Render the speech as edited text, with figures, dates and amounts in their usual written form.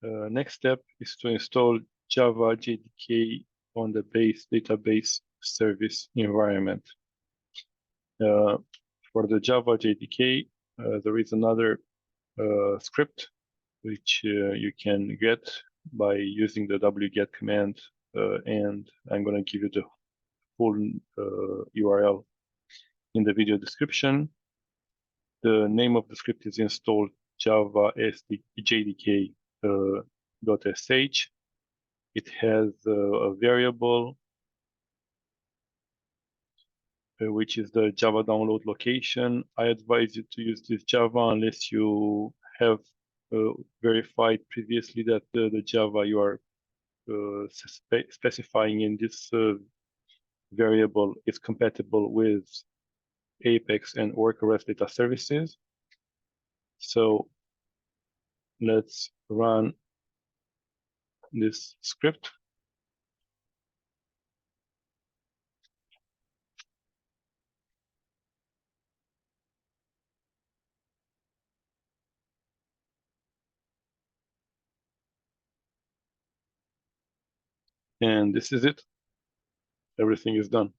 Next step is to install Java JDK on the base database service environment. For the Java JDK, there is another script which you can get by using the wget command, and I'm going to give you the full URL in the video description. The name of the script is install Java JDK .sh. It has a variable which is the Java download location. I advise you to use this Java unless you have verified previously that the Java you are specifying in this variable is compatible with Apex and Oracle REST data services. So let's run this script. And this is it. Everything is done.